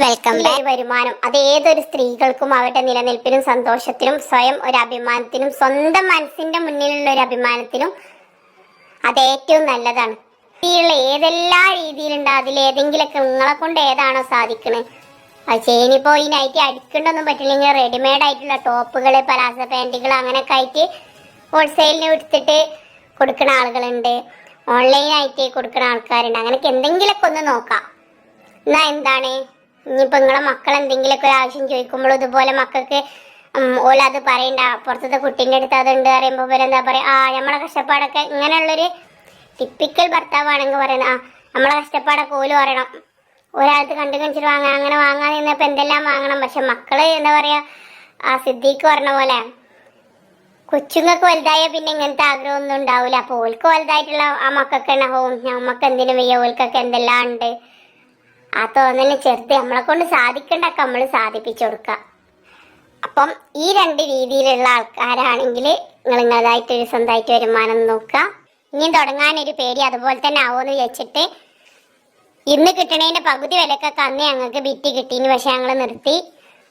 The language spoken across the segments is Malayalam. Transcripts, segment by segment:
Welcome back. വരുമാനം അത് ഏതൊരു സ്ത്രീകൾക്കും അവരുടെ നിലനിൽപ്പിനും സന്തോഷത്തിനും സ്വയം ഒരു അഭിമാനത്തിനും സ്വന്തം മനസ്സിന്റെ മുന്നിലുള്ള ഒരു അഭിമാനത്തിനും അത് ഏറ്റവും നല്ലതാണ്. ഏതെല്ലാ രീതിയിലുണ്ട് അതിലേതെങ്കിലൊക്കെ നിങ്ങളെ കൊണ്ട് ഏതാണോ സാധിക്കണേ അത് ചെയ്യാനിപ്പോ ഈ നൈറ്റി അടിക്കണ്ടൊന്നും പറ്റില്ലെങ്കിൽ റെഡിമെയ്ഡ് ആയിട്ടുള്ള ടോപ്പുകൾ പലാസ പാൻറ്റുകൾ അങ്ങനെയൊക്കെ ആയിട്ട് ഹോൾസെയിലിന് എടുത്തിട്ട് കൊടുക്കുന്ന ആളുകളുണ്ട്, ഓൺലൈനായിട്ട് കൊടുക്കുന്ന ആൾക്കാരുണ്ട്. അങ്ങനെയൊക്കെ എന്തെങ്കിലുമൊക്കെ ഒന്ന് നോക്കാം. എന്നാ എന്താണ് ഇനിയിപ്പോ നിങ്ങളെ മക്കൾ എന്തെങ്കിലുമൊക്കെ ഒരു ആവശ്യം ചോദിക്കുമ്പോഴും ഇതുപോലെ മക്കൾക്ക് ഓലത് പറയണ്ട, പുറത്തത്തെ കുട്ടീൻ്റെ അടുത്ത് അതുണ്ട് പറയുമ്പോൾ പോലെ എന്താ പറയുക, നമ്മളെ കഷ്ടപ്പാടൊക്കെ ഇങ്ങനെയുള്ളൊരു ടിപ്പിക്കൽ ഭർത്താവാണെങ്കിൽ പറയുന്നത് നമ്മളെ കഷ്ടപ്പാടൊക്കെ ഓല് പറയണം. ഒരാൾക്ക് കണ്ടു കണിച്ചിട്ട് വാങ്ങാൻ അങ്ങനെ വാങ്ങാൻ നിന്നപ്പോൾ എന്തെല്ലാം വാങ്ങണം. പക്ഷെ മക്കള് എന്താ പറയുക, സിദ്ദീഖ് പറഞ്ഞ പോലെ കൊച്ചുങ്ങൾക്ക് വലുതായ പിന്നെ ഇങ്ങനത്തെ ആഗ്രഹമൊന്നും ഉണ്ടാവില്ല. അപ്പോൾ ഓൾക്ക് വലുതായിട്ടുള്ള ആ മക്കൾക്ക് ഉണ്ടാവും നമുക്ക് എന്തിനു വയ്യ, ഓൾക്കൊക്കെ എന്തെല്ലാം ഉണ്ട്. ആ തോന്നലിന് ചെറുത് നമ്മളെ കൊണ്ട് സാധിക്കേണ്ടൊക്കെ നമ്മൾ സാധിപ്പിച്ചു കൊടുക്കുക. അപ്പം ഈ രണ്ട് രീതിയിലുള്ള ആൾക്കാരാണെങ്കിൽ നിങ്ങളതായിട്ടൊരു സ്വന്തമായിട്ട് വരുമാനം നോക്കുക. ഇനി തുടങ്ങാനൊരു പേടി അതുപോലെ തന്നെ ആവുമെന്ന് വിചാരിച്ചിട്ട് ഇന്ന് കിട്ടണേൻ്റെ പകുതി വിലക്കൊക്കെ അന്ന് ഞങ്ങൾക്ക് ബിറ്റ് കിട്ടീന്. പക്ഷെ ഞങ്ങൾ നിർത്തി,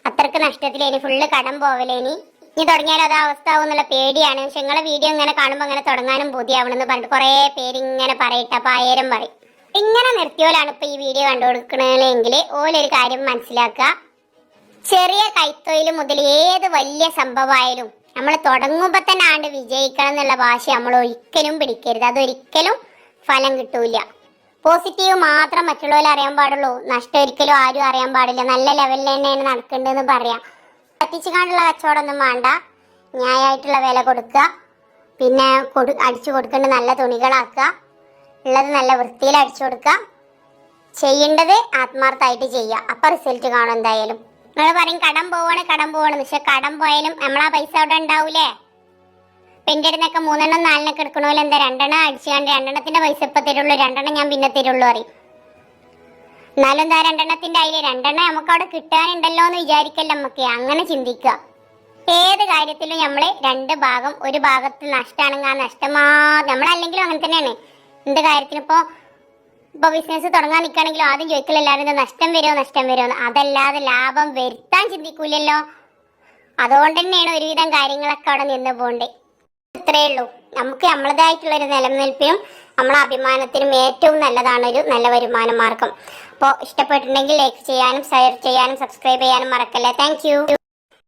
അത്രക്ക് നഷ്ടത്തിലേനി, ഫുള്ള് കടം പോവലേനി. ഇനി തുടങ്ങിയാലും അത് അവസ്ഥ ആവും എന്നുള്ള പേടിയാണ്. പക്ഷെ നിങ്ങളെ വീഡിയോ ഇങ്ങനെ കാണുമ്പോൾ അങ്ങനെ തുടങ്ങാനും ബോധ്യമാവണമെന്ന് പറഞ്ഞിട്ട് കുറേ പേര് ഇങ്ങനെ പറയട്ടെ. അപ്പോൾ 1000 പറയും. ഇങ്ങനെ നിർത്തിയോലാണ് ഇപ്പൊ ഈ വീഡിയോ കണ്ടുകൊടുക്കണമെങ്കിൽ ഓലൊരു കാര്യം മനസ്സിലാക്കുക. ചെറിയ കൈത്തൊഴിൽ മുതൽ ഏത് വലിയ സംഭവമായാലും നമ്മൾ തുടങ്ങുമ്പോൾ തന്നെ ആണ്ട് വിജയിക്കണം എന്നുള്ള വാശി നമ്മൾ ഒരിക്കലും പിടിക്കരുത്. അതൊരിക്കലും ഫലം കിട്ടൂല. പോസിറ്റീവ് മാത്രം മറ്റുള്ളവരെ അറിയാൻ പാടുള്ളൂ, നഷ്ടം ഒരിക്കലും ആരും അറിയാൻ പാടില്ല. നല്ല ലെവലിൽ തന്നെയാണ് നടക്കേണ്ടതെന്ന് പറയാം. പറ്റിച്ചു കാണ്ടുള്ള കച്ചവടമൊന്നും വേണ്ട, ന്യായമായിട്ടുള്ള വില കൊടുക്കുക. പിന്നെ അടിച്ചു കൊടുക്കേണ്ട നല്ല തുണികളാക്കുക, ഉള്ളത് നല്ല വൃത്തിയിൽ അടിച്ചു കൊടുക്കുക. ചെയ്യേണ്ടത് ആത്മാർത്ഥമായിട്ട് ചെയ്യുക, അപ്പം റിസൾട്ട് കാണും. എന്തായാലും നിങ്ങൾ പറയും കടം പോവാണ്, പക്ഷെ കടം പോയാലും നമ്മളാ പൈസ അവിടെ ഉണ്ടാവൂലേ. ഇപ്പം എൻ്റെ അടുത്തൊക്കെ 3 4 എടുക്കണമല്ലോ, എന്താ 2 അടിച്ചു കണ്ട് 2 പൈസ ഇപ്പം തരുള്ളൂ, 2 ഞാൻ പിന്നെ തരുള്ളൂ അറിയും. എന്നാലും എന്താ 2 അതിൽ 2 നമുക്ക് അവിടെ കിട്ടാനുണ്ടല്ലോ എന്ന് വിചാരിക്കല്ലോ. നമുക്ക് അങ്ങനെ ചിന്തിക്കുക. ഏത് കാര്യത്തിലും നമ്മൾ 2 ഭാഗം, ഒരു ഭാഗത്ത് നഷ്ടമാണെങ്കിൽ ആ നഷ്ടമാ നമ്മളല്ലെങ്കിലും അങ്ങനെ തന്നെയാണ്. എന്ത് കാര്യത്തിനും ഇപ്പോൾ ബിസിനസ് തുടങ്ങാൻ നിൽക്കുകയാണെങ്കിലും ആദ്യം ചോദിക്കൽ എല്ലാവരും നഷ്ടം വരുമോ. അതല്ലാതെ ലാഭം വരുത്താൻ ചിന്തിക്കൂലല്ലോ. അതുകൊണ്ട് തന്നെയാണ് ഒരുവിധം കാര്യങ്ങളൊക്കെ അവിടെ നിന്ന് പോകണ്ടേ. ഇത്രയേ ഉള്ളൂ. നമുക്ക് നമ്മളതായിട്ടുള്ളൊരു നിലനിൽപ്പിനും നമ്മളെ അഭിമാനത്തിനും ഏറ്റവും നല്ലതാണ് ഒരു നല്ല വരുമാന മാർഗം. അപ്പോൾ ഇഷ്ടപ്പെട്ടിട്ടുണ്ടെങ്കിൽ ലൈക്ക് ചെയ്യാനും ഷെയർ ചെയ്യാനും സബ്സ്ക്രൈബ് ചെയ്യാനും മറക്കല്ലേ. താങ്ക്